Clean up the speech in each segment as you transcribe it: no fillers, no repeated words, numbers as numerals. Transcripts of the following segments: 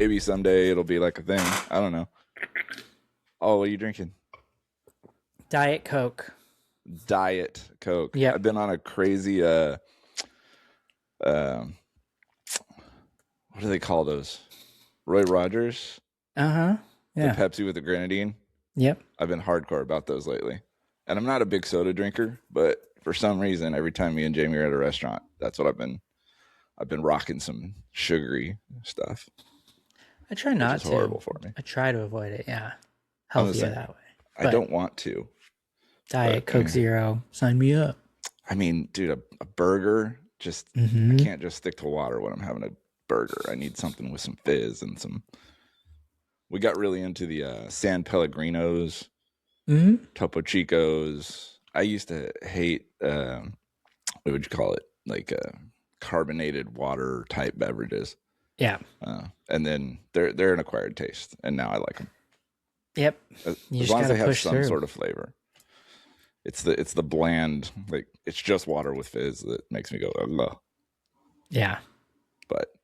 maybe someday it'll be like a thing. I don't know. Oh, what are you drinking? Diet Coke. Diet Coke. Yep. I've been on a crazy what do they call those? Roy Rogers? Yeah. The Pepsi with the grenadine? Yep. I've been hardcore about those lately. And I'm not a big soda drinker, but for some reason, every time me and Jamie are at a restaurant, that's what I've been rocking some sugary stuff. I try not to. Horrible for me. I try to avoid it. Yeah. Healthier that way. I don't want to. Diet Coke Zero. Sign me up. I mean, dude, a burger, just I can't just stick to water when I'm having a burger. I need something with some fizz and some. We got really into the San Pellegrinos, Topo Chicos. I used to hate, what would you call it? Like carbonated water type beverages. Yeah. And then they're an acquired taste, and now I like them. Yep. As long as they have some sort of flavor. It's the bland, like it's just water with fizz that makes me go, ugh. Yeah. But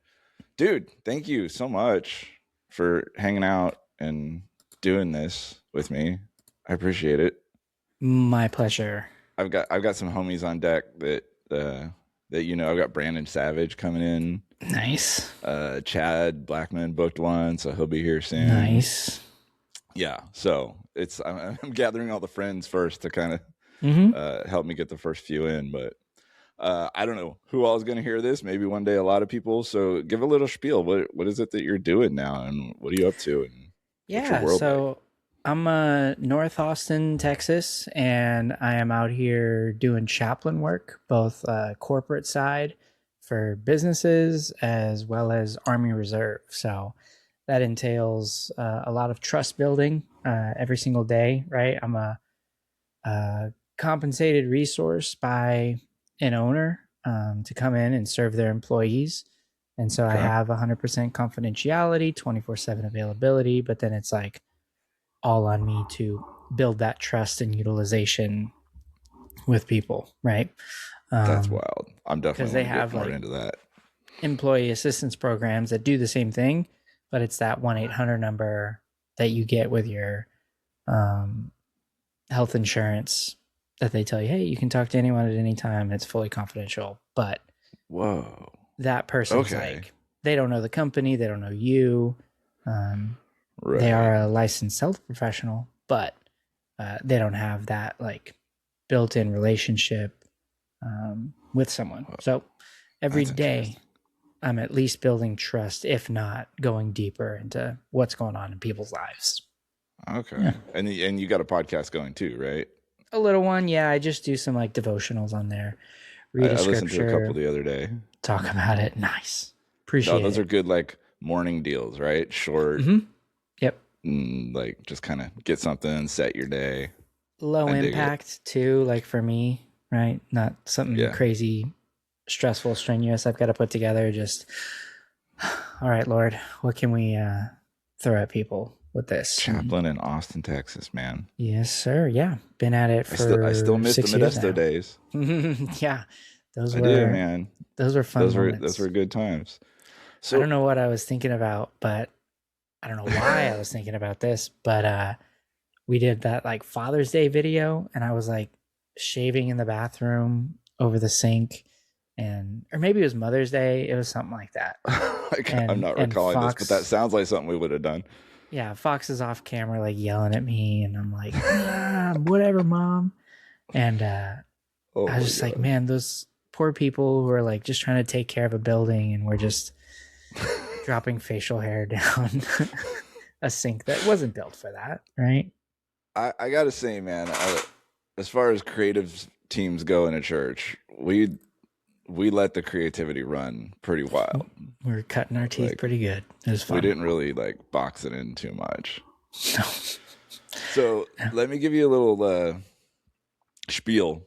dude, thank you so much for hanging out and doing this with me. I appreciate it. My pleasure. I've got some homies on deck that I've got Brandon Savage coming in. Nice. Chad Blackman booked one, so he'll be here soon. Nice. Yeah, so I'm gathering all the friends first to kind of help me get the first few in, but I don't know who all is going to hear this. Maybe one day a lot of people. So give a little spiel. What is it that you're doing now, and what are you up to? And so I'm North Austin, Texas, and I am out here doing chaplain work, both corporate side for businesses as well as Army Reserve. So that entails a lot of trust building every single day, right? I'm a compensated resource by an owner to come in and serve their employees. And so I have 100% confidentiality, 24/7 availability, but then it's like all on me to build that trust and utilization with people, right? That's wild. I'm definitely because they have more into that. Employee assistance programs that do the same thing, but it's that 1-800 number that you get with your health insurance that they tell you, hey, you can talk to anyone at any time. It's fully confidential. But whoa, that person's like, they don't know the company, they don't know you. They are a licensed health professional, but they don't have that like built-in relationship with someone. So every day I'm at least building trust, if not going deeper into what's going on in people's lives. Okay. Yeah. And you got a podcast going too, right? A little one. Yeah. I just do some like devotionals on there. Read a scripture. I listened to a couple the other day. Talk about it. Nice. Appreciate it. Those are good, like morning deals, right? Short. Yep. Like just kind of get something, set your day. Low impact too, like for me, right? Not something crazy, stressful, strenuous I've got to put together. Just, all right, Lord, what can we throw at people with this? Chaplain in Austin, Texas, man. Yes, sir. Yeah. Been at it for I still miss the Modesto days. Yeah. Those I do, man. Those were fun moments. Those were good times. So I don't know what I was thinking about, but I don't know why I was thinking about this, but we did that like Father's Day video, and I was like shaving in the bathroom over the sink, or maybe it was Mother's Day. It was something like that. I'm not recalling this, but that sounds like something we would have done. Yeah, Fox is off camera, like yelling at me, and I'm like, whatever, Mom. And I was just like, man, those poor people who are like just trying to take care of a building, and we're just dropping facial hair down a sink that wasn't built for that, right? I gotta say, man, as far as creative teams go in a church, we let the creativity run pretty wild. We were cutting our teeth pretty good. It was fun. We didn't really like box it in too much. No. So let me give you a little spiel,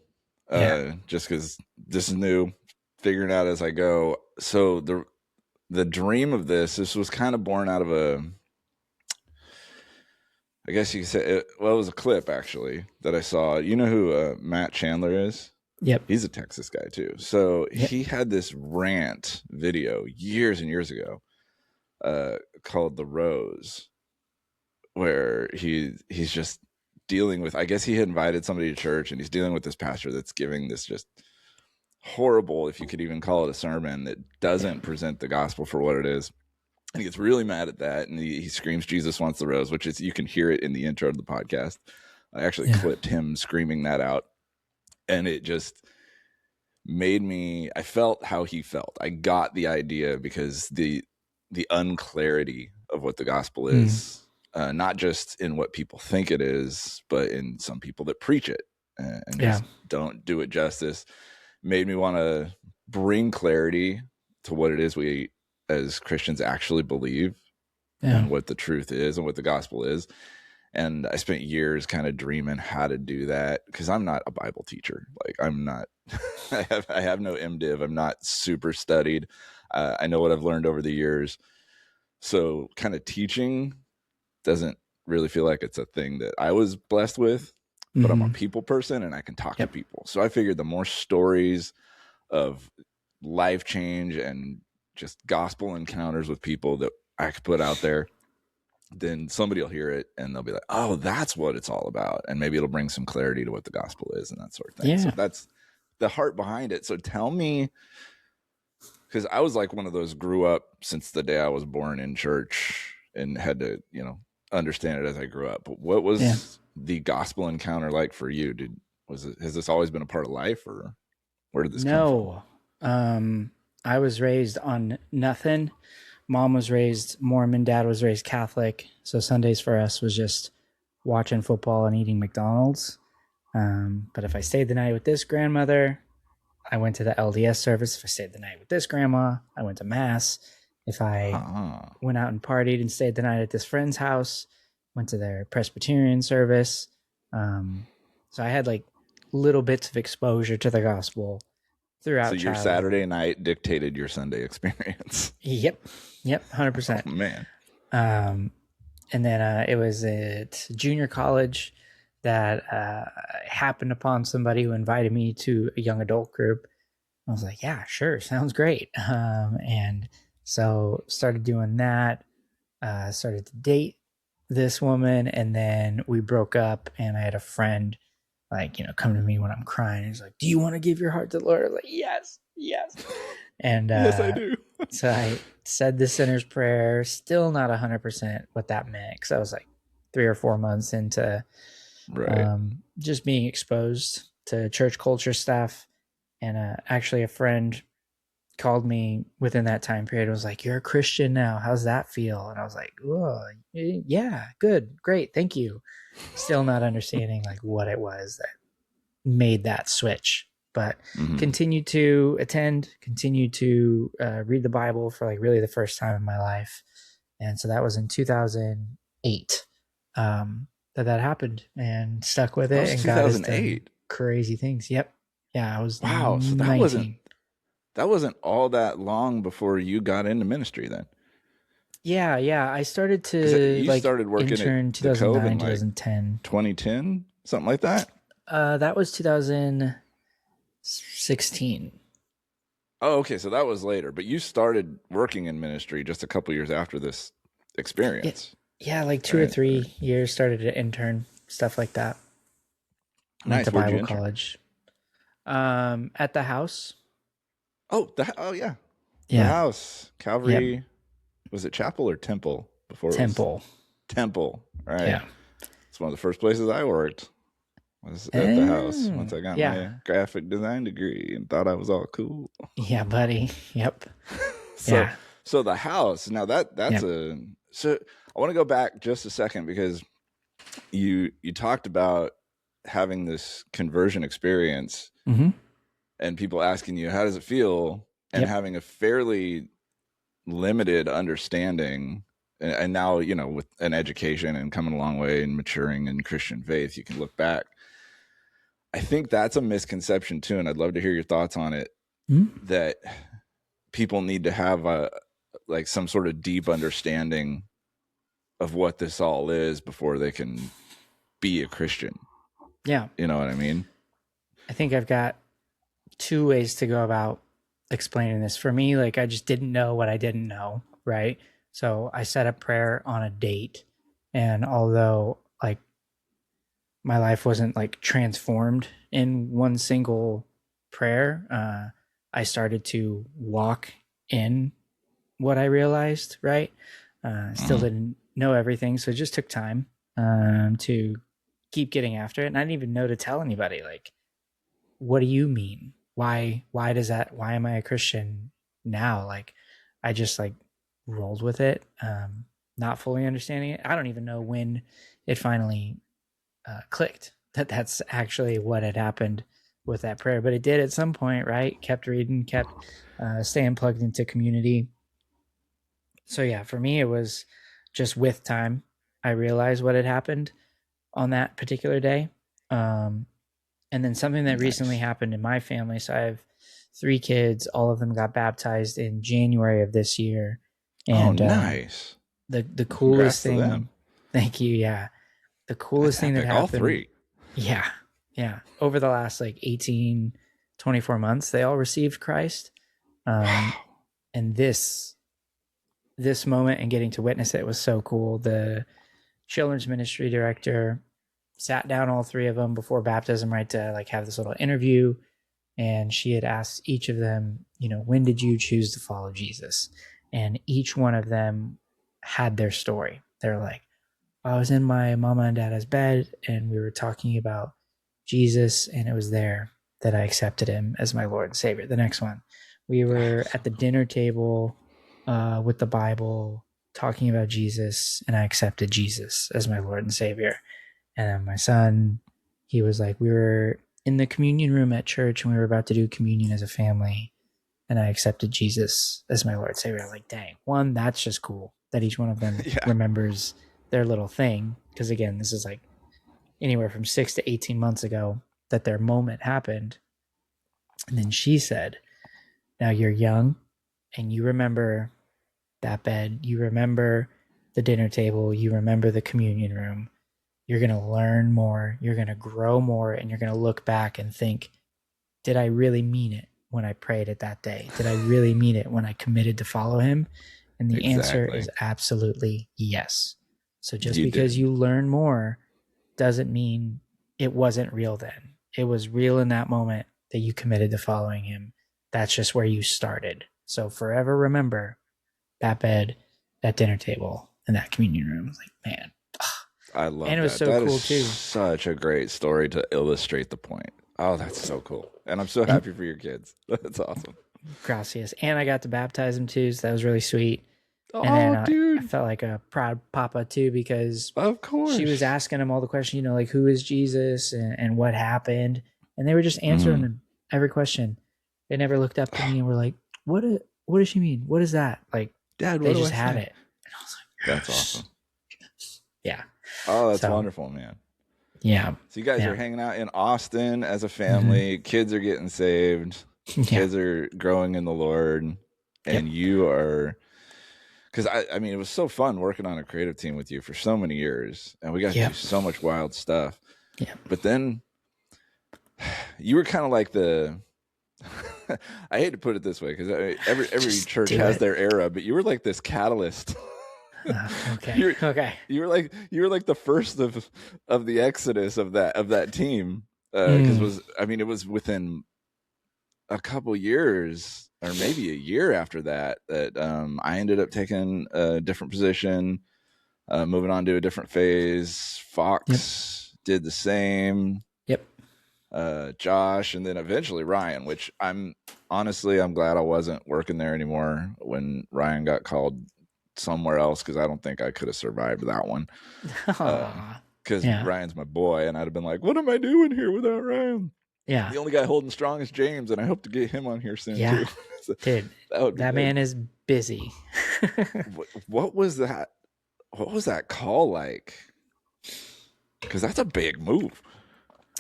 just because this is new, figuring out as I go. So the dream of this was kind of born out of I guess you could say, it was a clip actually that I saw. You know who Matt Chandler is? Yep. He's a Texas guy too. So he had this rant video years and years ago called The Rose, where he's just dealing with, I guess he had invited somebody to church, and he's dealing with this pastor that's giving this just horrible, if you could even call it a sermon, that doesn't present the gospel for what it is. And he gets really mad at that, and he screams, "Jesus wants the rose," which is, you can hear it in the intro of the podcast. I actually clipped him screaming that out, and it just made me, I felt how he felt. I got the idea, because the unclarity of what the gospel is, not just in what people think it is, but in some people that preach it and just don't do it justice, made me want to bring clarity to what it is we as Christians actually believe, and what the truth is and what the gospel is. And I spent years kind of dreaming how to do that, because I'm not a Bible teacher. Like, I'm not, I have no MDiv. I'm not super studied. I know what I've learned over the years. So kind of teaching doesn't really feel like it's a thing that I was blessed with, but I'm a people person, and I can talk to people. So I figured the more stories of life change and just gospel encounters with people that I could put out there, then somebody will hear it and they'll be like, "Oh, that's what it's all about." And maybe it'll bring some clarity to what the gospel is and that sort of thing. So that's the heart behind it. So tell me, because I was like one of those, grew up since the day I was born in church and had to, understand it as I grew up. But what was the gospel encounter like for you? Has this always been a part of life, or where did this come from? I was raised on nothing. Mom was raised Mormon, dad was raised Catholic. So Sundays for us was just watching football and eating McDonald's. But if I stayed the night with this grandmother, I went to the LDS service. If I stayed the night with this grandma, I went to mass. If I went out and partied and stayed the night at this friend's house, went to their Presbyterian service. So I had like little bits of exposure to the gospel throughout. So your Saturday night dictated your Sunday experience. Yep, 100%. Oh, man. And then it was at junior college that I happened upon somebody who invited me to a young adult group. I was like, yeah, sure, sounds great. And so started doing that, started to date this woman, and then we broke up, and I had a friend come to me when I'm crying. He's like, "Do you want to give your heart to the Lord?" I was like, yes. And yes, I do. So I said the sinner's prayer, still not 100% what that meant, because I was like 3 or 4 months into just being exposed to church culture stuff. And actually a friend called me within that time period and was like, "You're a Christian now. How's that feel?" And I was like, "Oh, yeah, good, great, thank you." Still not understanding like what it was that made that switch, but continued to attend, continued to read the Bible for like really the first time in my life. And so that was in 2008 that happened, and stuck with it. And got us done crazy things. Yep. Yeah, I was So that wasn't all that long before you got into ministry then. Yeah. I started to started working intern at 2009, 2010. 2010, something like that? That was 2016. Oh, okay. So that was later. But you started working in ministry just a couple years after this experience. Yeah, like 2 or 3 years, started to intern, stuff like that. Nice. Went to Bible college. At the house. Oh, yeah. The house. Calvary. Yep. Was it chapel or temple before? Temple. Temple. Right. Yeah. It's one of the first places I worked. Was at the house once I got my graphic design degree and thought I was all cool. Yeah, buddy. Yep. So the house. Now that's so I want to go back just a second, because you talked about having this conversion experience and people asking you, "How does it feel?" and having a fairly limited understanding. And now, with an education and coming a long way and maturing in Christian faith, you can look back. I think that's a misconception too, and I'd love to hear your thoughts on it, that people need to have some sort of deep understanding of what this all is before they can be a Christian. Yeah. You know what I mean? I think I've got 2 ways to go about explaining this. For me, I just didn't know what I didn't know, right? So I set up prayer on a date. And although like my life wasn't like transformed in one single prayer, I started to walk in what I realized, right? Still didn't know everything. So it just took time to keep getting after it. And I didn't even know to tell anybody, like, what do you mean? Why does that, why am I a Christian now? Like, I just like rolled with it, not fully understanding it. I don't even know when it finally clicked that that's actually what had happened with that prayer, but it did at some point, right? Kept reading, kept staying plugged into community. So yeah, for me, it was just with time, I realized what had happened on that particular day. And then something that recently happened in my family. So I have 3 kids. All of them got baptized in January of this year. And nice. The coolest thing. Thank you. Yeah. The coolest thing that happened. All 3. Yeah. Yeah. Over the last like 18, 24 months, they all received Christ. Wow. And this moment and getting to witness it was so cool. The children's ministry director sat down all 3 of them before baptism, right, to like have this little interview. And she had asked each of them, you know, when did you choose to follow Jesus? And each one of them had their story. They're like, I was in my mama and dad's bed and we were talking about Jesus, and it was there that I accepted him as my Lord and Savior. The next one, we were at the dinner table with the Bible talking about Jesus, and I accepted Jesus as my Lord and Savior. And then my son, he was like, we were in the communion room at church and we were about to do communion as a family, and I accepted Jesus as my Lord and Savior. I'm like, dang, one, that's just cool that each one of them remembers their little thing. Because again, this is like anywhere from 6 to 18 months ago that their moment happened. And then she said, now you're young and you remember that bed, you remember the dinner table, you remember the communion room. You're going to learn more, you're going to grow more, and you're going to look back and think, did I really mean it when I prayed it that day? Did I really mean it when I committed to follow him? And the answer is absolutely yes. So just because you learn more doesn't mean it wasn't real then. It was real in that moment that you committed to following him. That's just where you started. So forever remember that bed, that dinner table, and that communion room. Like, man. I love that. And it was so cool too. Such a great story to illustrate the point. Oh, that's so cool. And I'm so happy for your kids. That's awesome. Gracias. And I got to baptize them too, so that was really sweet. Oh, and then dude. I felt like a proud papa too, because of course she was asking them all the questions, you know, like who is Jesus and what happened, and they were just answering them every question. They never looked up to me and were like, "What does she mean? What is that?" Like, Dad, they just had it. And I was like, "That's awesome." Yeah. Oh, that's wonderful, man. Yeah. So you guys are hanging out in Austin as a family. Kids are getting saved. Kids are growing in the Lord, and you are. Because I mean, it was so fun working on a creative team with you for so many years, and we got to do so much wild stuff. Yeah. But then you were kind of like the. I hate to put it this way, because every church has their era, but you were like this catalyst. Okay. You were like the first of the exodus of that team, because it was within a couple years or maybe a year after that I ended up taking a different position, moving on to a different phase. Fox did the same. Josh, and then eventually Ryan, which I'm glad I wasn't working there anymore when Ryan got called somewhere else, because I don't think I could have survived that one. Because Ryan's my boy, and I'd have been like, what am I doing here without Ryan? Yeah. The only guy holding strong is James, and I hope to get him on here soon too. So, dude, that man is busy. What was that? What was that call like? Because that's a big move.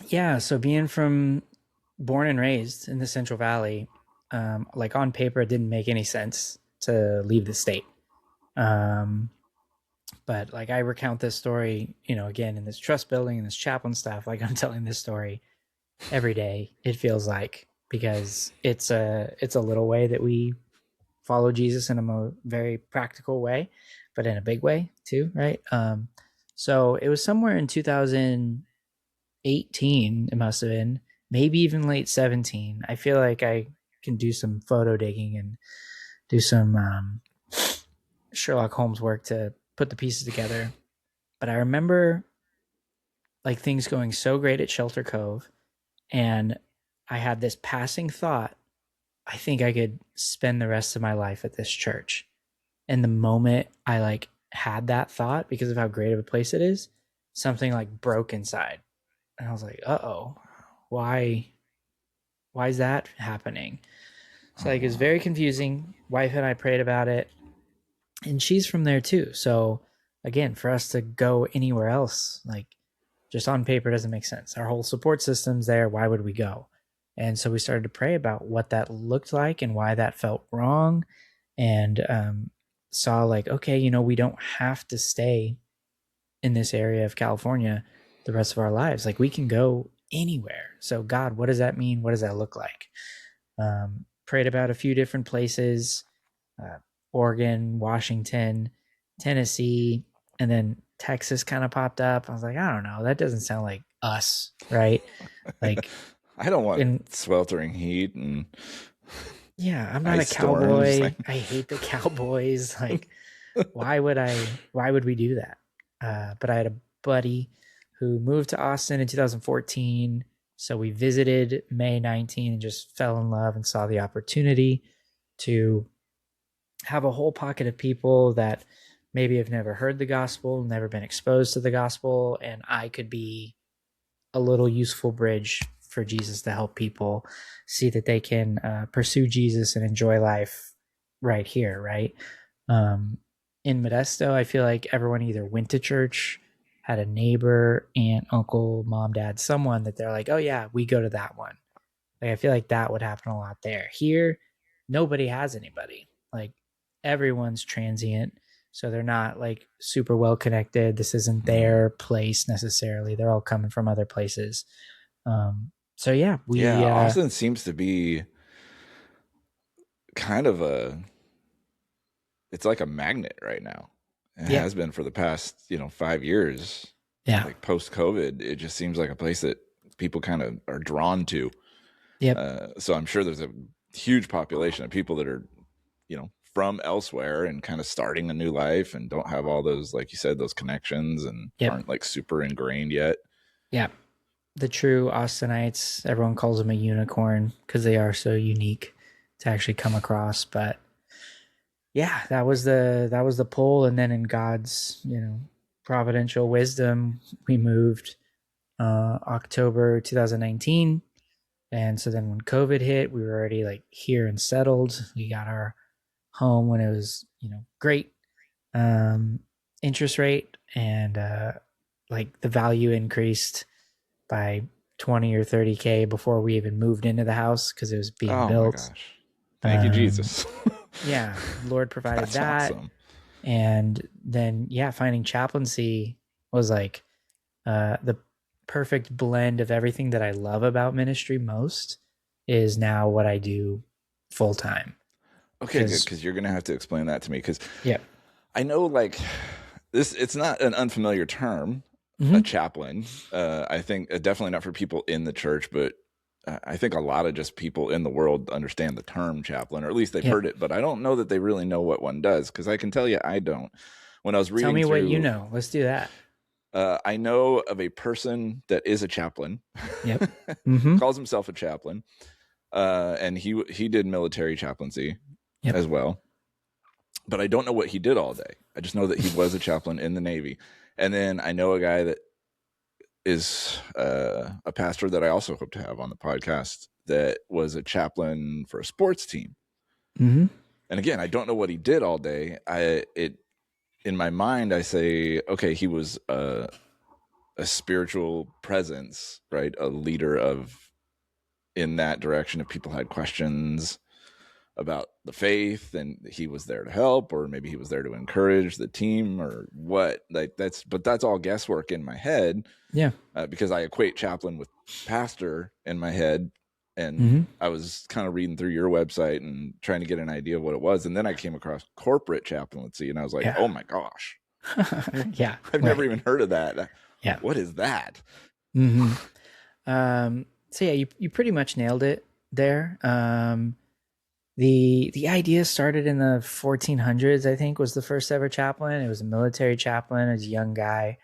Yeah. So being born and raised in the Central Valley, like on paper, it didn't make any sense to leave the state. But like I recount this story, you know, again, in this trust building and this chaplain stuff, like I'm telling this story every day, it feels like, because it's a little way that we follow Jesus in a very practical way, but in a big way too, right? So it was somewhere in 2018, it must have been, maybe even late 17. I feel like I can do some photo digging and do some Sherlock Holmes work to put the pieces together. But I remember like things going so great at Shelter Cove, and I had this passing thought, I think I could spend the rest of my life at this church. And the moment I like had that thought, because of how great of a place it is, something like broke inside. And I was like, uh-oh, why is that happening? So like it was very confusing. Wife and I prayed about it, and she's from there too. So again, for us to go anywhere else, like just on paper, doesn't make sense. Our whole support system's there. Why would we go? And so we started to pray about what that looked like and why that felt wrong. And saw like, okay, you know, we don't have to stay in this area of California the rest of our lives. Like we can go anywhere. So God, what does that mean? What does that look like? Prayed about a few different places, Oregon, Washington, Tennessee, and then Texas kind of popped up. I was like, I don't know, that doesn't sound like us, right? Like I don't want sweltering heat and yeah, I'm not a cowboy. I hate the Cowboys. Like, why would we do that? But I had a buddy who moved to Austin in 2014. So we visited May 19 and just fell in love and saw the opportunity to have a whole pocket of people that maybe have never heard the gospel, never been exposed to the gospel, and I could be a little useful bridge for Jesus to help people see that they can pursue Jesus and enjoy life right here, right? In Modesto, I feel like everyone either went to church, had a neighbor, aunt, uncle, mom, dad, someone that they're like, oh yeah, we go to that one. Like I feel like that would happen a lot there. Here, nobody has anybody. Like everyone's transient, so they're not like super well connected. This isn't their place necessarily. They're all coming from other places. So yeah, Austin seems to be kind of it's like a magnet right now. It has been for the past 5 years. Yeah, like post COVID, it just seems like a place that people kind of are drawn to. So I'm sure there's a huge population of people that are from elsewhere and kind of starting a new life and don't have all those, like you said, those connections and aren't like super ingrained yet. Yeah. The true Austinites, everyone calls them a unicorn because they are so unique to actually come across. But yeah, that was the pull. And then in God's, providential wisdom, we moved October 2019. And so then when COVID hit, we were already like here and settled. We got our home when it was, great interest rate, and like the value increased by 20 or 30K before we even moved into the house because it was being built. My gosh. Thank you, Jesus. Yeah, Lord provided that. Awesome. And then, finding chaplaincy was like the perfect blend of everything that I love about ministry most is now what I do full time. Okay, good, because you're going to have to explain that to me because I know like this, it's not an unfamiliar term, a chaplain. I think definitely not for people in the church, but I think a lot of just people in the world understand the term chaplain, or at least they've heard it, but I don't know that they really know what one does, because I can tell you I don't. When I was reading Tell me what you know. Let's do that. I know of a person that is a chaplain. Calls himself a chaplain. And he did military chaplaincy as well. But I don't know what he did all day. I just know that he was a chaplain in the Navy. And then I know a guy that is a pastor that I also hope to have on the podcast that was a chaplain for a sports team. And again, I don't know what he did all day. In my mind, I say, okay, he was a spiritual presence, right? A leader in that direction. If people had questions about the faith, and he was there to help, or maybe he was there to encourage the team, or what. Like but that's all guesswork in my head. Because I equate chaplain with pastor in my head, And I was kind of reading through your website and trying to get an idea of what it was. And then I came across corporate chaplaincy, and I was like, oh my gosh. Yeah. I've never even heard of that. Yeah. What is that? So yeah, you pretty much nailed it there. The idea started in the 1400s, I think, was the first ever chaplain. It was a military chaplain. It was a young guy,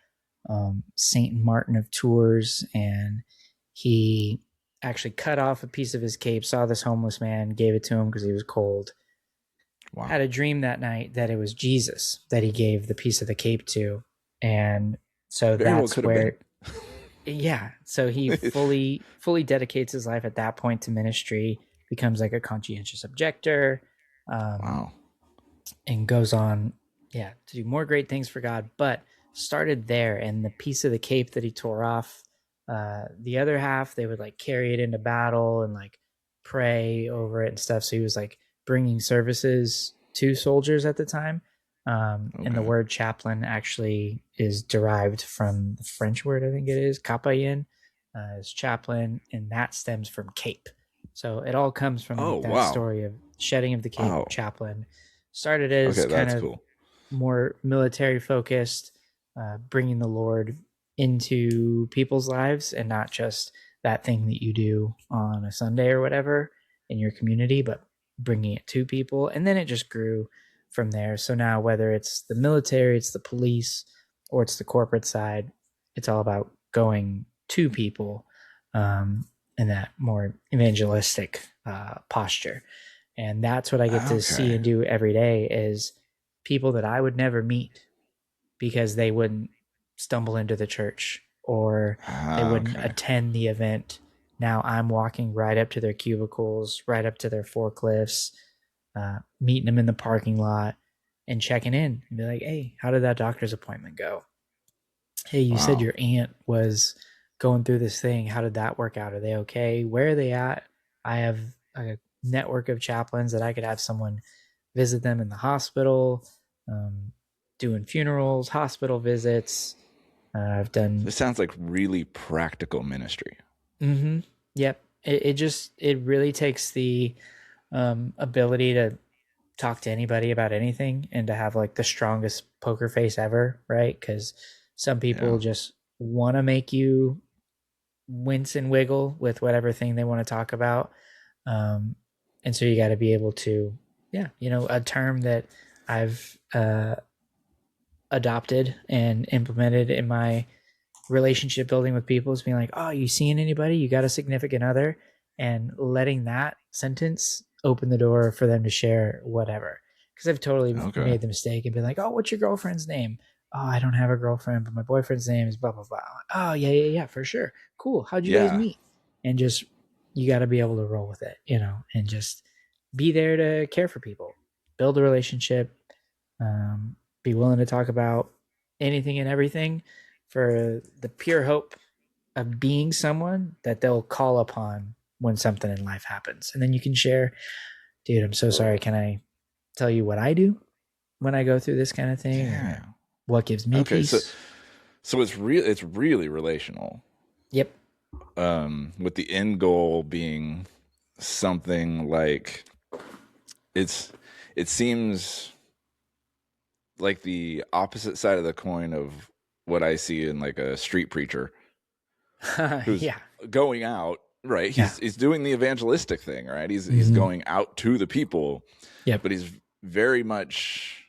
Saint Martin of Tours, and he actually cut off a piece of his cape, saw this homeless man, gave it to him because he was cold. Wow. Had a dream that night that it was Jesus that he gave the piece of the cape to, and so that's where yeah, so he fully dedicates his life at that point to ministry, becomes like a conscientious objector, wow, and goes on to do more great things for God, but started there. And the piece of the cape that he tore off, the other half, they would like carry it into battle and like pray over it and stuff. So he was like bringing services to soldiers at the time. And the word chaplain actually is derived from the French word, I think it is, chaplain, is chaplain, and that stems from cape. So it all comes from that story of shedding of the cape. Chaplain started as kind of more military focused, bringing the Lord into people's lives, and not just that thing that you do on a Sunday or whatever in your community, but bringing it to people. And then it just grew from there. So now whether it's the military, it's the police, or it's the corporate side, it's all about going to people in that more evangelistic posture. And that's what I get to see and do every day, is people that I would never meet because they wouldn't stumble into the church or they wouldn't attend the event. Now I'm walking right up to their cubicles, right up to their forklifts, meeting them in the parking lot and checking in and be like, hey, how did that doctor's appointment go? Hey, you said your aunt was going through this thing. How did that work out? Are they okay? Where are they at? I have a network of chaplains that I could have someone visit them in the hospital, doing funerals, hospital visits. I've done. This sounds like really practical ministry. Yep. It really takes the ability to talk to anybody about anything and to have like the strongest poker face ever, right? Because some people just want to make you wince and wiggle with whatever thing they want to talk about. And so you got to be able to, a term that I've adopted and implemented in my relationship building with people is being like, oh, you seeing anybody? You got a significant other? And letting that sentence open the door for them to share whatever. Because I've totally made the mistake and been like, oh, what's your girlfriend's name? Oh, I don't have a girlfriend, but my boyfriend's name is blah, blah, blah. Oh, yeah, for sure. Cool. How'd you guys meet? And just, you got to be able to roll with it, and just be there to care for people, build a relationship, be willing to talk about anything and everything for the pure hope of being someone that they'll call upon when something in life happens. And then you can share, dude, I'm so sorry. Can I tell you what I do when I go through this kind of thing? Yeah. What gives me peace? So it's really relational. Yep. With the end goal being something like it seems like the opposite side of the coin of what I see in like a street preacher who's going out, right? He's doing the evangelistic thing, right? He's going out to the people, but he's very much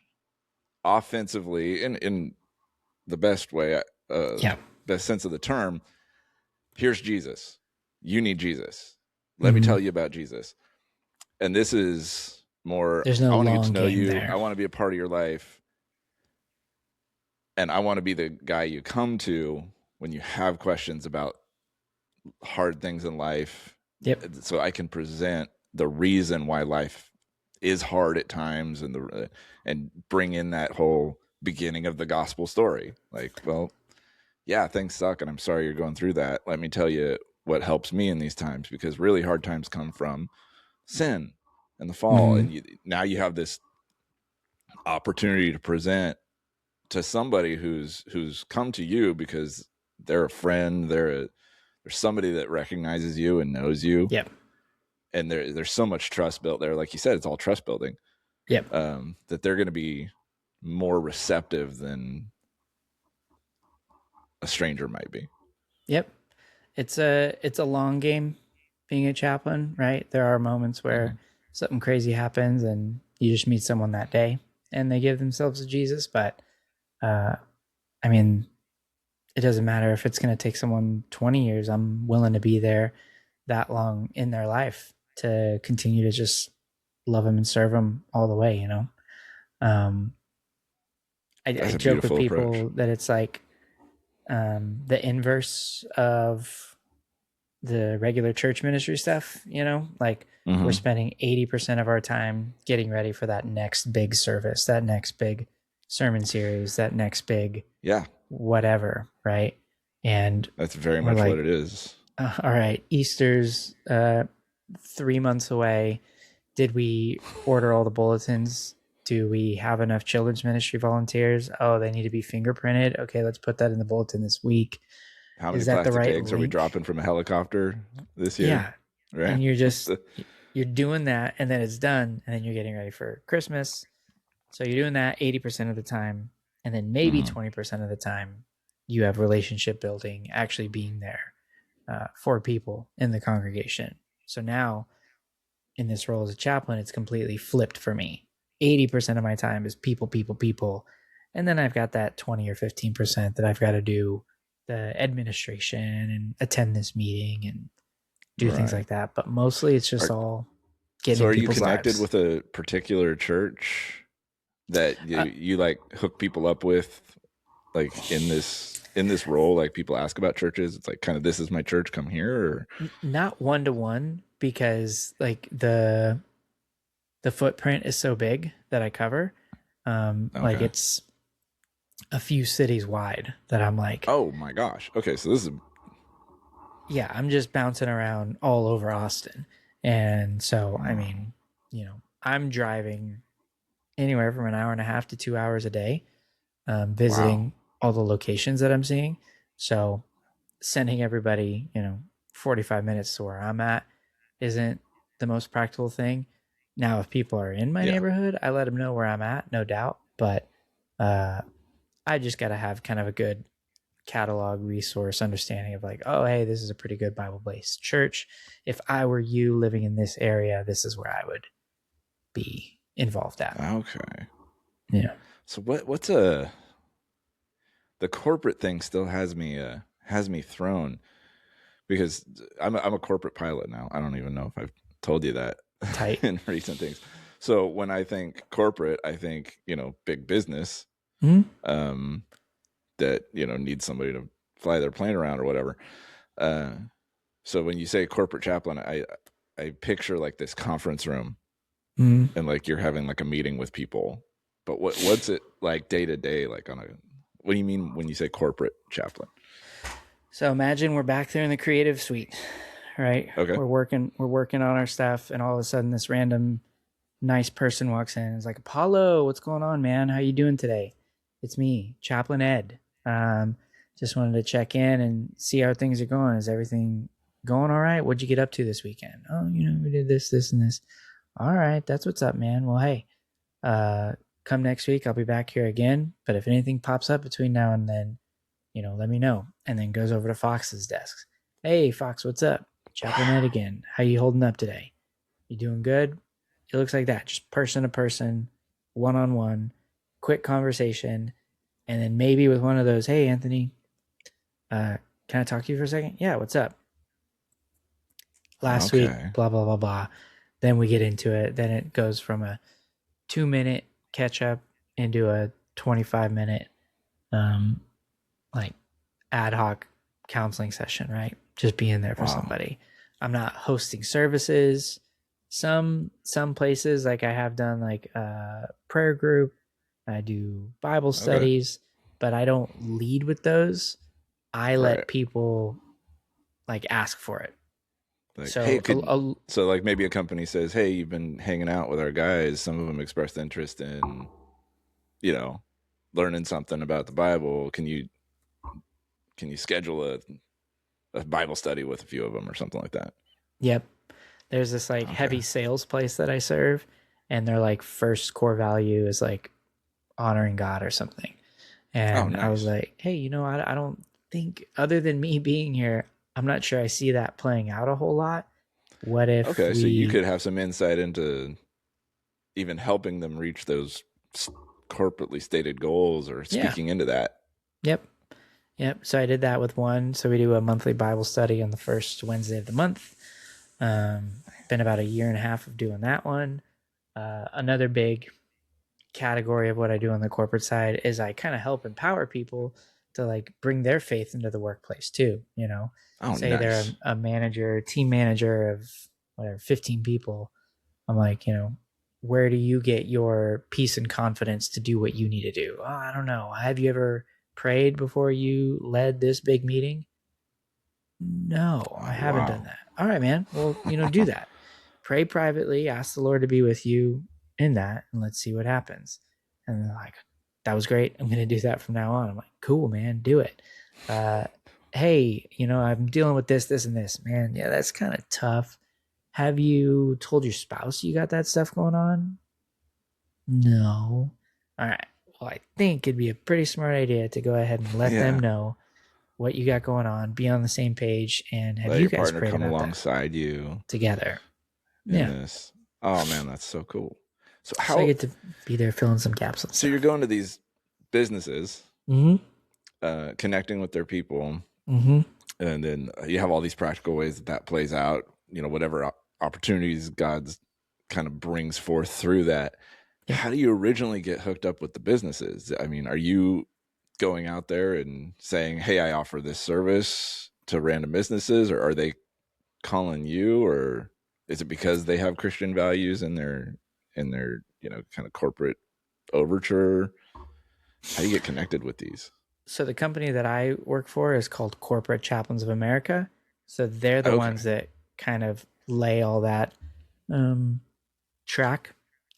offensively in the best way, best sense of the term. Here's Jesus. You need Jesus. Let me tell you about Jesus. And this is more, there's no I want to get to know you. There. I want to be a part of your life. And I want to be the guy you come to when you have questions about hard things in life. Yep. So I can present the reason why life is hard at times and bring in that whole beginning of the gospel story. Like, well, yeah, things suck and I'm sorry you're going through that. Let me tell you what helps me in these times, because really hard times come from sin and the fall. And now you have this opportunity to present to somebody who's come to you because they're a friend, they're somebody that recognizes you and knows you. Yep. and there's so much trust built there. Like you said, it's all trust building. Yep. That they're going to be more receptive than a stranger might be. Yep. It's a long game being a chaplain, right? There are moments where something crazy happens and you just meet someone that day and they give themselves to Jesus. But I mean, it doesn't matter if it's going to take someone 20 years. I'm willing to be there that long in their life to continue to just love them and serve them all the way, you know? I joke with people approach. that it's like the inverse of the regular church ministry stuff, you know, like we're spending 80% of our time getting ready for that next big service, that next big sermon series, that next big whatever, right? And that's very much like, what it is. All right, Easter's 3 months away. Did we order all the bulletins? Do we have enough children's ministry volunteers? Oh, they need to be fingerprinted. Okay, let's put that in the bulletin this week. How many plastic eggs are we dropping from a helicopter this year? Yeah. Right. And you're doing that, and then it's done, and then you're getting ready for Christmas. So you're doing that 80% of the time, and then maybe 20% of the time you have relationship building, actually being there for people in the congregation. So now in this role as a chaplain, it's completely flipped for me. 80% of my time is people. And then I've got that 20 or 15% that I've got to do the administration and attend this meeting and do things like that. But mostly it's just all getting in people's lives. So are you connected with a particular church that you like hook people up with, like in this role? Like people ask about churches, it's like kind of, this is my church, come here? Or? Not one-to-one, because like the footprint is so big that I cover. Like it's a few cities wide that I'm like, oh my gosh. Okay. So this is, yeah, I'm just bouncing around all over Austin. And so, I mean, you know, I'm driving anywhere from an hour and a half to 2 hours a day, visiting all the locations that I'm seeing. So sending everybody, you know, 45 minutes to where I'm at isn't the most practical thing. Now, if people are in my neighborhood, I let them know where I'm at, no doubt. But I just got to have kind of a good catalog resource understanding of like, oh, hey, this is a pretty good Bible-based church. If I were you living in this area, this is where I would be involved at. Okay. Yeah. So what's the corporate thing still has me thrown, because I'm a corporate pilot now. I don't even know if I've told you that in recent things. So when I think corporate, I think, you know, big business, that, you know, needs somebody to fly their plane around or whatever. So when you say corporate chaplain, I picture like this conference room, and like you're having like a meeting with people. But what's it like day to day? Like what do you mean when you say corporate chaplain? So imagine we're back there in the creative suite, right? Okay. We're working on our stuff, and all of a sudden this random nice person walks in and is like, Apollo, what's going on, man? How you doing today? It's me, Chaplain Ed. Just wanted to check in and see how things are going. Is everything going all right? What'd you get up to this weekend? Oh, you know, we did this, and this. All right, that's what's up, man. Well, hey, come next week. I'll be back here again. But if anything pops up between now and then, you know, let me know. And then goes over to Fox's desk. Hey, Fox, what's up? Chaplain Ed again. How you holding up today? You doing good? It looks like that. Just person to person, one-on-one, quick conversation. And then maybe with one of those, hey, Anthony, can I talk to you for a second? Yeah, what's up? Last week, blah, blah, blah, blah. Then we get into it. Then it goes from a 2-minute catch up into a 25-minute like ad hoc counseling session, right? Just being there for somebody. I'm not hosting services. Some places, like I have done like a prayer group, I do Bible studies, but I don't lead with those. I let people like ask for it. Like, so, hey, so like maybe a company says, hey, you've been hanging out with our guys. Some of them expressed interest in, you know, learning something about the Bible. Can you schedule a Bible study with a few of them or something like that? Yep. There's this like heavy sales place that I serve, and their like first core value is like honoring God or something. And I was like, hey, I don't think, other than me being here, I'm not sure I see that playing out a whole lot. What if so you could have some insight into even helping them reach those corporately stated goals or speaking into that. Yep. So I did that with one. So we do a monthly Bible study on the first Wednesday of the month. Been about a year and a half of doing that one. Another big category of what I do on the corporate side is I kind of help empower people to like bring their faith into the workplace too. Say they're a manager, team manager of whatever, 15 people. I'm like, where do you get your peace and confidence to do what you need to do? Oh, I don't know. Have you ever prayed before you led this big meeting? No, I haven't done that. All right, man. Well, do that. Pray privately, ask the Lord to be with you in that, and let's see what happens. And they're like, that was great. I'm going to do that from now on. I'm like, cool, man, do it. Hey, I'm dealing with this, and this, man. Yeah, that's kind of tough. Have you told your spouse you got that stuff going on? No. All right. Well, I think it'd be a pretty smart idea to go ahead and let them know what you got going on, be on the same page, and have you guys prayed come about alongside you together. This. Oh man, that's so cool. So I get to be there filling some gaps. So you're going to these businesses, connecting with their people, and then you have all these practical ways that plays out. Whatever opportunities God's kind of brings forth through that. Yeah. How do you originally get hooked up with the businesses? I mean, are you going out there and saying, "Hey, I offer this service to random businesses," or are they calling you, or is it because they have Christian values in their kind of corporate overture? How do you get connected with these? So the company that I work for is called Corporate Chaplains of America. So they're the ones that kind of lay all that track,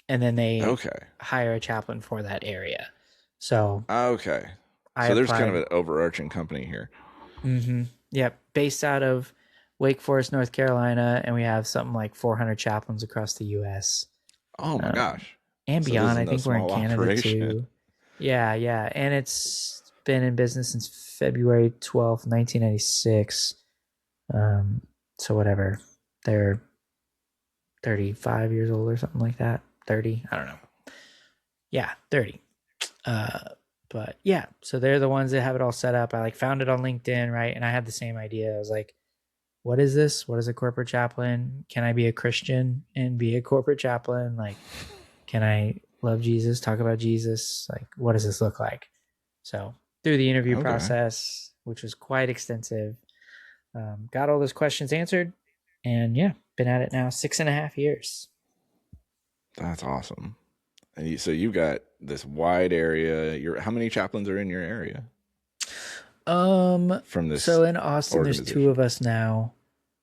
and then they hire a chaplain for that area. So so there's kind of an overarching company here. Yep, based out of Wake Forest, North Carolina, and we have something like 400 chaplains across the U.S. Oh my gosh, and beyond. I think we're in Canada too. Yeah, and it's been in business since February 12th, 1996. So whatever, they're 35 years old or something like that. 30, I don't know. Yeah, 30. But yeah, so they're the ones that have it all set up. I found it on LinkedIn, right? And I had the same idea. I was like, what is this? What is a corporate chaplain? Can I be a Christian and be a corporate chaplain? Can I love Jesus, talk about Jesus? What does this look like? So through the interview process, which was quite extensive, got all those questions answered, and been at it now 6.5 years. That's awesome. And so you got this wide area. How many chaplains are in your area? From this. So in Austin, there's 2 of us now,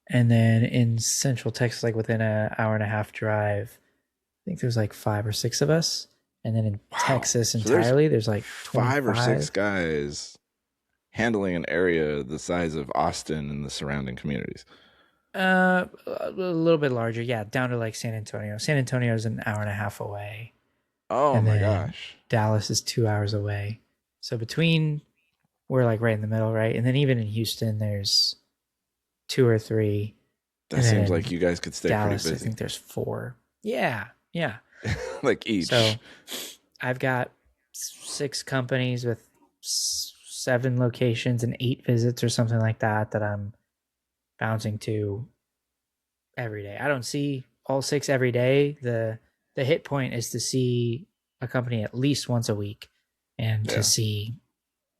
and then in Central Texas, within an hour and a half drive, I think there's 5 or 6 of us. And then in Texas entirely, there's 5 or 6 guys handling an area the size of Austin and the surrounding communities. A little bit larger, down to San Antonio. San Antonio is an hour and a half away. Oh my gosh. Dallas is 2 hours away. So we're right in the middle, right? And then even in Houston, there's 2 or 3. That seems like you guys could stay Dallas, pretty busy. I think there's 4. Yeah. Each. So I've got 6 companies with 7 locations and 8 visits or something like that I'm bouncing to every day. I don't see all 6 every day. The hit point is to see a company at least once a week and to see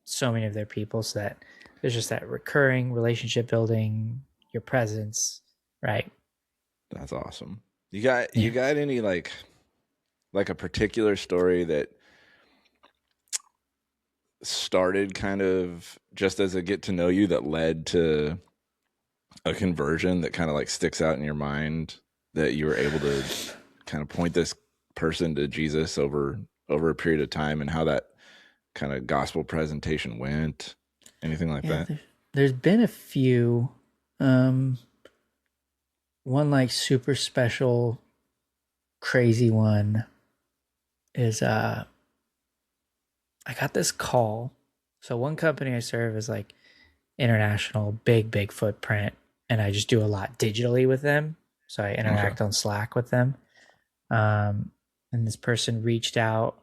so many of their people, so that there's just that recurring relationship building, your presence, right? That's awesome. You got any a particular story that started kind of just as a get to know you that led to a conversion that kind of sticks out in your mind, that you were able to kind of point this person to Jesus over a period of time, and how that kind of gospel presentation went? Anything like that? There's been a few. One one like super special, crazy one is I got this call. So one company I serve is like international, big footprint, and I just do a lot digitally with them. So I Okay. interact on Slack with them. And this person reached out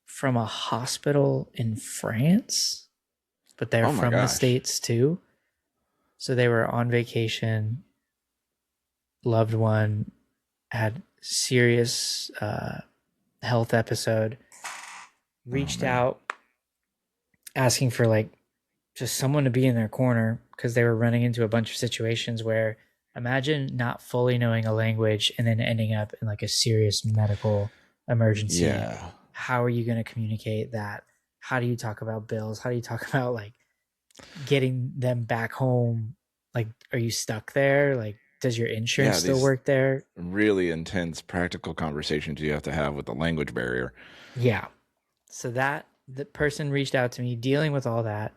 from a hospital in France, but they're Oh my from the gosh. States too. So they were on vacation, loved one had serious health episode, Oh reached man. out asking for like just someone to be in their corner because they were running into a bunch of situations where imagine not fully knowing a language and then ending up in like a serious medical emergency. Yeah. How are you going to communicate that? How do you talk about bills? How do you talk about like getting them back home? Like, are you stuck there? Like, does your insurance Yeah, still these work there? really intense practical conversations you have to have with the language barrier. Yeah. So that the person reached out to me dealing with all that.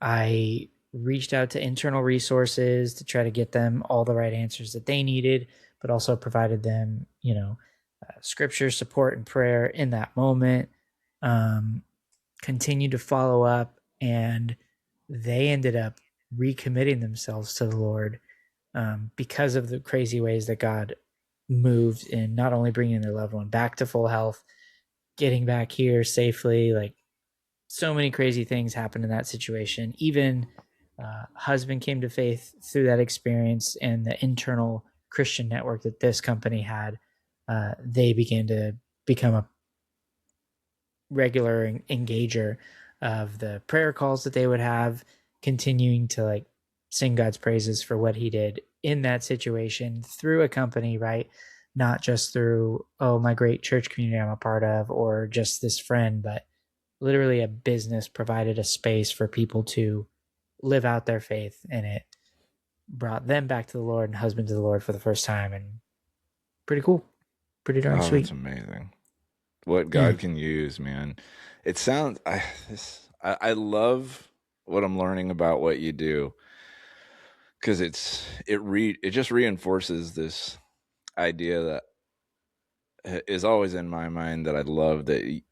I reached out to internal resources to try to get them all the right answers that they needed, but also provided them, scripture support and prayer in that moment. Um, Continued to follow up, and they ended up recommitting themselves to the Lord because of the crazy ways that God moved in not only bringing their loved one back to full health, getting back here safely, like so many crazy things happened in that situation. Even husband came to faith through that experience, and the internal Christian network that this company had, they began to become a regular engager of the prayer calls that they would have, continuing to like sing God's praises for what he did in that situation through a company, right? Not just through, oh, my great church community I'm a part of, or just this friend, but literally a business provided a space for people to live out their faith, and it brought them back to the Lord and husband to the Lord for the first time. And pretty cool. Pretty darn Oh, that's sweet. amazing. What Yeah. God can use, man. It sounds I love what I'm learning about what you do because it just reinforces this idea that is always in my mind that I love that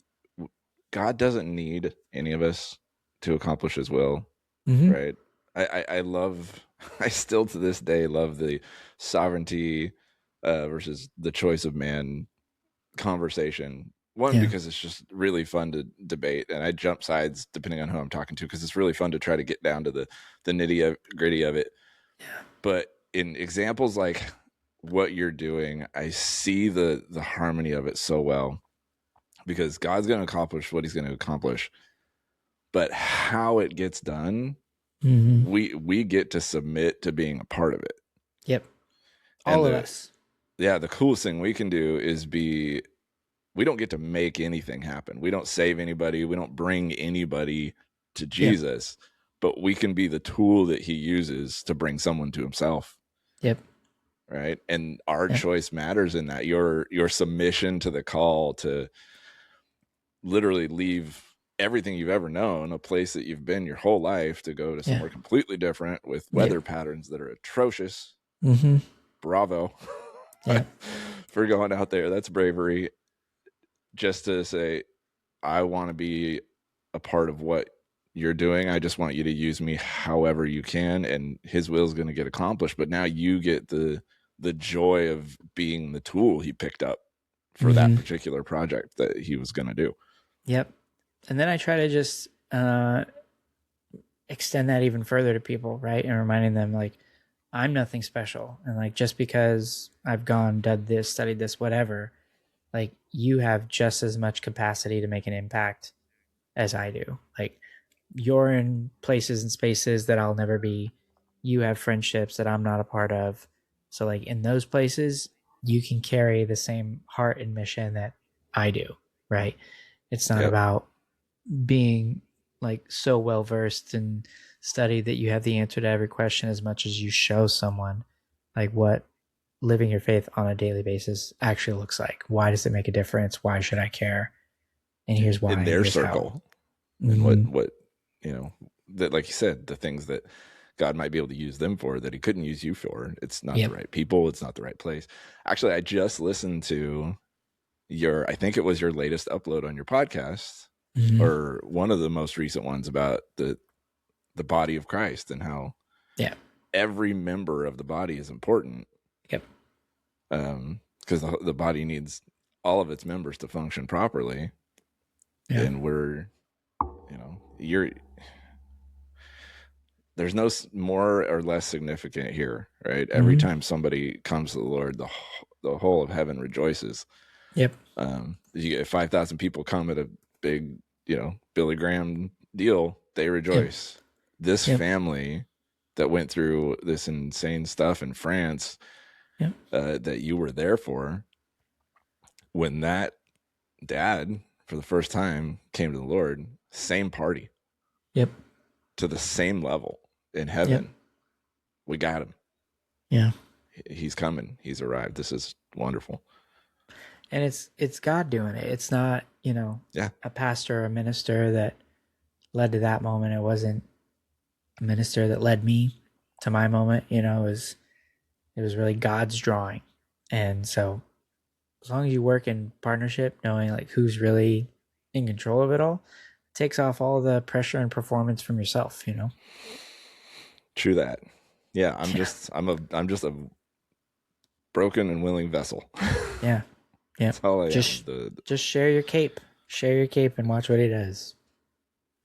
God doesn't need any of us to accomplish his will, Mm-hmm. right? I love I still to this day love the sovereignty versus the choice of man conversation. One, Yeah. because it's just really fun to debate, and I jump sides depending on who I'm talking to because it's really fun to try to get down to the nitty gritty of it. Yeah. But in examples like what you're doing, I see the harmony of it so well because God's going to accomplish what he's going to accomplish, but how it gets done, Mm-hmm. we get to submit to being a part of it. Yep. And All of us. the coolest thing we can do is we don't get to make anything happen. We don't save anybody. We don't bring anybody to Yep. Jesus, but we can be the tool that he uses to bring someone to himself. Yep. Right. And our Yep. choice matters in that your submission to the call to literally leave everything you've ever known, a place that you've been your whole life, to go to Yeah. somewhere completely different with Yeah. weather patterns that are atrocious. Mm-hmm. Bravo Yeah. for going out there. That's bravery. Just to say, I want to be a part of what you're doing. I just want you to use me however you can, and his will is going to get accomplished. But now you get the joy of being the tool he picked up for that Mm-hmm. particular project that he was going to do. Yep. And then I try to just extend that even further to people, right? And reminding them like I'm nothing special. And like just because I've gone, done this, studied this, whatever, like you have just as much capacity to make an impact as I do. Like you're in places and spaces that I'll never be. You have friendships that I'm not a part of. So like in those places, you can carry the same heart and mission that I do, right? It's not Yep. about being like so well versed and studied that you have the answer to every question as much as you show someone like what living your faith on a daily basis actually looks like. Why does it make a difference? Why should I care? And here's why, In and their here's how. circle, and Mm-hmm. what that, like you said, the things that God might be able to use them for that he couldn't use you for. It's not Yep. the right people. It's not the right place. Actually, I just listened to I think it was your latest upload on your podcast, or one of the most recent ones, about the body of Christ and how every member of the body is important. Yep. Because the body needs all of its members to function properly. Yeah. And there's no more or less significant here, right? Every time somebody comes to the Lord, the whole of heaven rejoices. Yep. You get 5,000 people come at a big, Billy Graham deal, they rejoice. Yep. This family that went through this insane stuff in France, that you were there for, when that dad for the first time came to the Lord, same party. Yep. To the same level in heaven. Yep. We got him. Yeah. He's coming. He's arrived. This is wonderful. And it's God doing it. It's not, a pastor or a minister that led to that moment. It wasn't a minister that led me to my moment. It was really God's drawing. And so as long as you work in partnership, knowing like who's really in control of it all, it takes off all the pressure and performance from yourself, True that. Yeah. I'm just a broken and willing vessel. Yeah. Yeah. That's all I just, am. Just share your cape. Share your cape and watch what he does.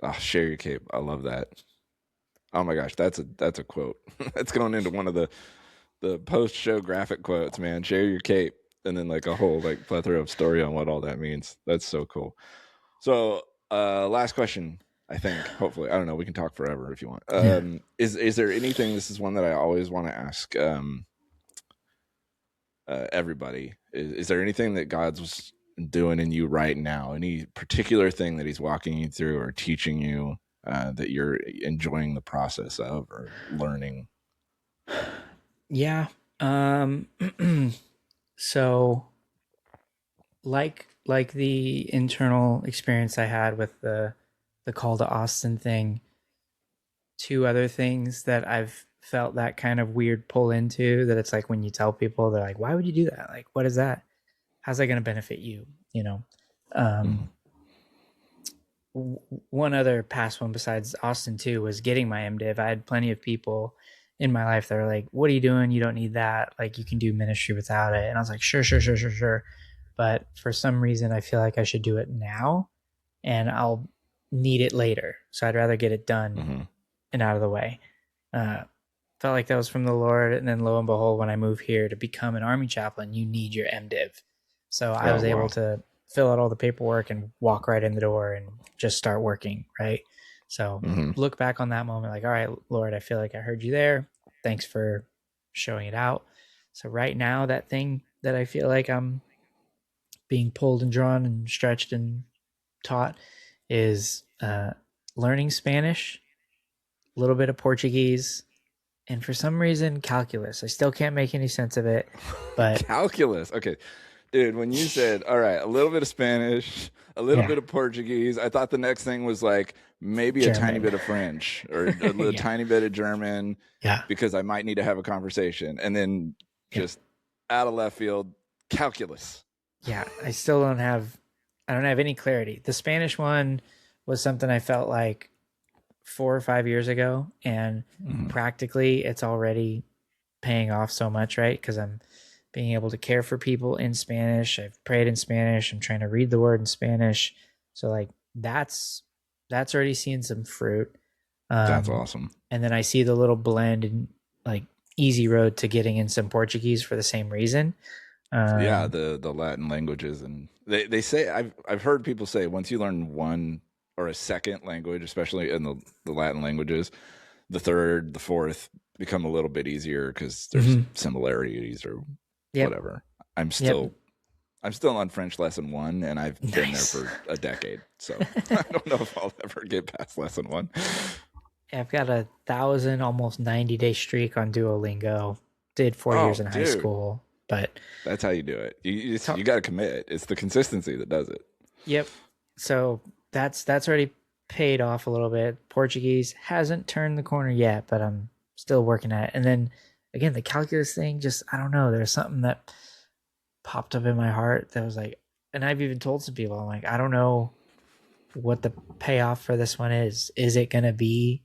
Oh, share your cape. I love that. Oh my gosh, that's a quote. That's going into one of the post-show graphic quotes, man. Share your cape, and then like a whole like plethora of story on what all that means. That's so cool. So, last question, I think. Hopefully, I don't know. We can talk forever if you want. Is there anything? This is one that I always want to ask everybody. Is there anything that God's doing in you right now? Any particular thing that he's walking you through or teaching you that you're enjoying the process of or learning? Yeah. So like the internal experience I had with the call to Austin thing, two other things that I've felt that kind of weird pull into, that it's like when you tell people, they're like, why would you do that? Like, what is that? How's that going to benefit you? One other past one besides Austin too was getting my MDiv. I had plenty of people in my life that were like, what are you doing? You don't need that. Like, you can do ministry without it. And I was like, sure. But for some reason, I feel like I should do it now and I'll need it later. So I'd rather get it done and out of the way. Felt like that was from the Lord. And then lo and behold, when I moved here to become an Army chaplain, you need your MDiv. So I was able to fill out all the paperwork and walk right in the door and just start working, right? So look back on that moment like, all right, Lord, I feel like I heard you there. Thanks for showing it out. So right now, that thing that I feel like I'm being pulled and drawn and stretched and taught is learning Spanish, a little bit of Portuguese, and for some reason, calculus. I still can't make any sense of it, but calculus. Okay. Dude, when you said, all right, a little bit of Spanish, a little bit of Portuguese, I thought the next thing was like maybe German. A tiny bit of French or a tiny bit of German, because I might need to have a conversation. And then just out of left field, calculus. Yeah, I still don't have any clarity. The Spanish one was something I felt like 4 or 5 years ago, and practically it's already paying off so much, right? Because I'm being able to care for people in Spanish. I've prayed in Spanish. I'm trying to read the word in Spanish. So like that's already seen some fruit. That's awesome. And then I see the little blend and like easy road to getting in some Portuguese for the same reason. The Latin languages, and they say, I've heard people say once you learn one or a second language, especially in the Latin languages, the third, the fourth become a little bit easier because there's similarities or whatever. I'm still on French lesson 1, and I've been there for a decade, so I don't know if I'll ever get past lesson 1. I've got 1,000 almost 90-day streak on Duolingo. Did 4 years in high school, but that's how you do it. You got to commit. It's the consistency that does it. Yep. So that's already paid off a little bit. Portuguese hasn't turned the corner yet, but I'm still working at it. And then again, the calculus thing, just, I don't know, there's something that popped up in my heart that was like, and I've even told some people, I'm like, I don't know what the payoff for this one is. Is it going to be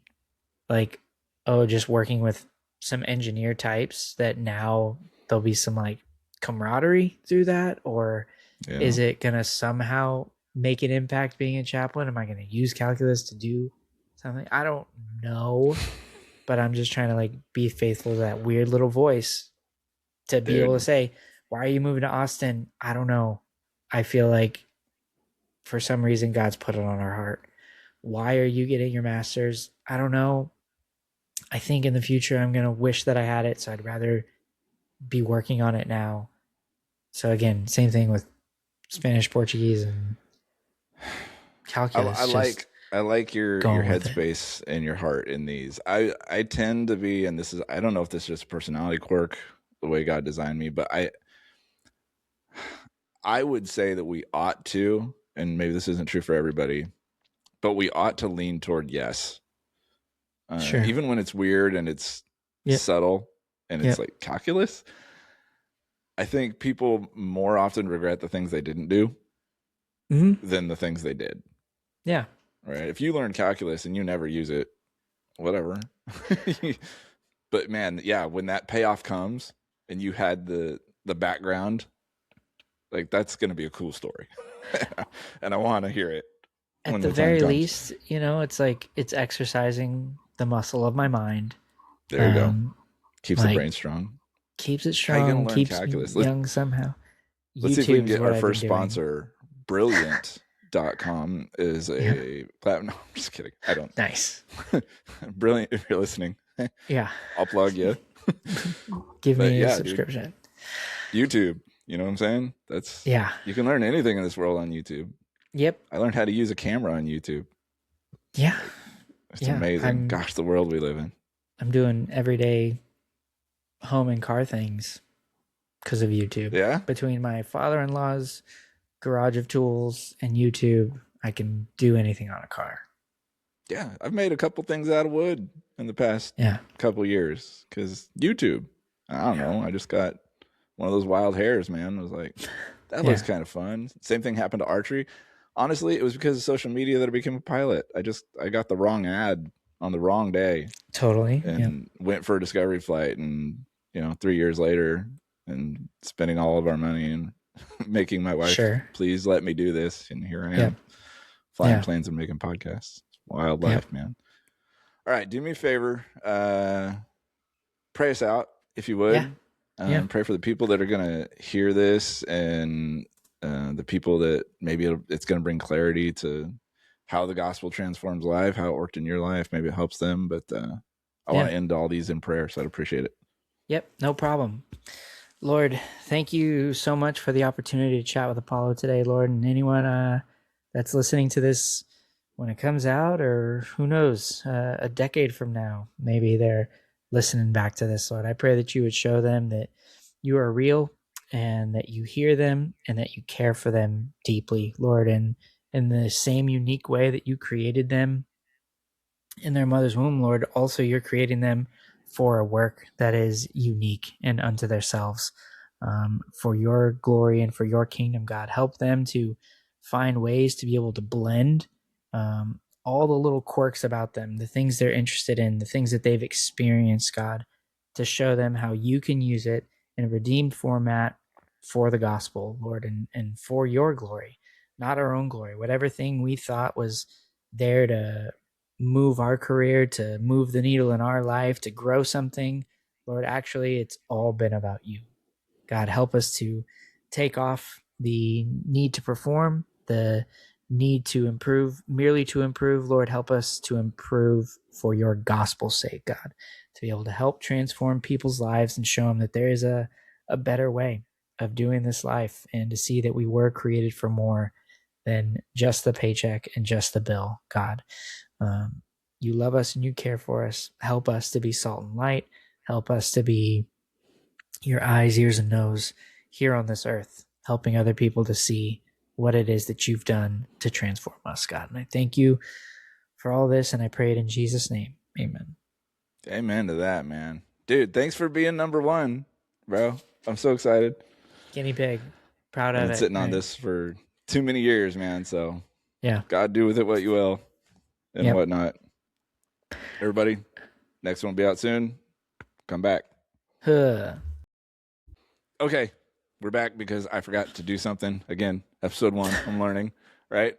like, oh, just working with some engineer types that now there'll be some like camaraderie through that? Or is it going to somehow make an impact being a chaplain? Am I going to use calculus to do something? I don't know, but I'm just trying to like be faithful to that weird little voice to be able to say, why are you moving to Austin? I don't know. I feel like for some reason God's put it on our heart. Why are you getting your master's? I don't know. I think in the future I'm going to wish that I had it, so I'd rather be working on it now. So again, same thing with Spanish, Portuguese, and calculus. I like your headspace and your heart in these. I tend to be, and I don't know if this is just a personality quirk, the way God designed me, but I would say that we ought to, and maybe this isn't true for everybody, but we ought to lean toward yes. Sure. Even when it's weird and it's subtle and it's like calculus. I think people more often regret the things they didn't do than the things they did. Yeah. Right. If you learn calculus and you never use it, whatever. But man, when that payoff comes and you had the background, like that's going to be a cool story. And I want to hear it. At the very least, it's like it's exercising the muscle of my mind. There you go. Keeps the brain strong. Keeps it strong. Keeps calculus? Me young somehow. Let's see if we can get our first sponsor. Brilliant.com is a platform. No, I'm just kidding. I don't. Nice. Brilliant. If you're listening. Yeah. I'll plug you. Give me a subscription. Dude. YouTube. You know what I'm saying? You can learn anything in this world on YouTube. Yep. I learned how to use a camera on YouTube. Yeah. It's amazing. Gosh, the world we live in. I'm doing everyday home and car things because of YouTube. Yeah. Between my father-in-law's garage of tools and YouTube, I can do anything on a car. Yeah. I've made a couple things out of wood in the past couple years because YouTube. I don't know. I just got one of those wild hairs, man. I was like, that looks kind of fun. Same thing happened to archery. Honestly, it was because of social media that I became a pilot. I got the wrong ad on the wrong day. Totally. And went for a discovery flight, and 3 years later, and spending all of our money and making my wife, please let me do this. And here I am, flying planes and making podcasts. Wild life, man. All right, do me a favor. Pray us out, if you would. Pray for the people that are going to hear this, and the people that maybe it's going to bring clarity to how the gospel transforms life, how it worked in your life. Maybe it helps them. But I want to end all these in prayer, so I'd appreciate it. Yep, no problem. Lord, thank you so much for the opportunity to chat with Apollo today, Lord, and anyone that's listening to this when it comes out, or who knows, a decade from now, maybe they're listening back to this, Lord. I pray that you would show them that you are real and that you hear them and that you care for them deeply, Lord, and in the same unique way that you created them in their mother's womb, Lord, also you're creating them for a work that is unique and unto themselves, for your glory and for your kingdom, God. Help them to find ways to be able to blend all the little quirks about them, the things they're interested in, the things that they've experienced, God, to show them how you can use it in a redeemed format for the gospel, Lord, and for your glory, not our own glory. Whatever thing we thought was there to move our career, to move the needle in our life, to grow something, Lord, actually, it's all been about you. God, help us to take off the need to perform, the need to improve, merely to improve. Lord, help us to improve for your gospel's sake, God, to be able to help transform people's lives and show them that there is a better way of doing this life, and to see that we were created for more than just the paycheck and just the bill, God. You love us and you care for us. Help us to be salt and light. Help us to be your eyes, ears, and nose here on this earth, helping other people to see what it is that you've done to transform us, God. And I thank you for all this, and I pray it in Jesus' name. Amen. Amen to that, man. Dude, thanks for being number one, bro. I'm so excited. Guinea pig. Proud I've of been it. sitting on this for too many years, man. So Yeah. God, do with it what you will and whatnot. Everybody, next one will be out soon. Come back. Okay, we're back because I forgot to do something. Again, episode 1, I'm learning, right?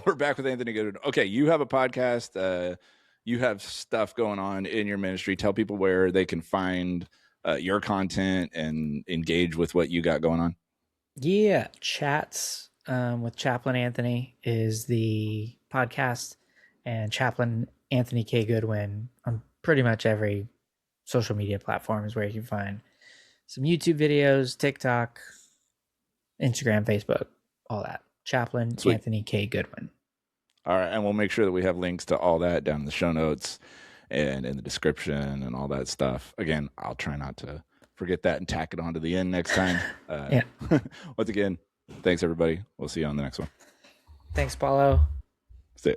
We're back with Anthony Goodwin. Okay, you have a podcast. You have stuff going on in your ministry. Tell people where they can find your content and engage with what you got going on. Yeah, Chats with Chaplain Anthony is the podcast, and Chaplain Anthony K. Goodwin on pretty much every social media platform is where you can find some YouTube videos, TikTok, Instagram, Facebook, all that. Chaplain Sweet. Anthony K. Goodwin. All right, and we'll make sure that we have links to all that down in the show notes and in the description and all that stuff. Again, I'll try not to forget that and tack it on to the end next time. Yeah. Once again, thanks, everybody. We'll see you on the next one. Thanks, Paulo. See ya.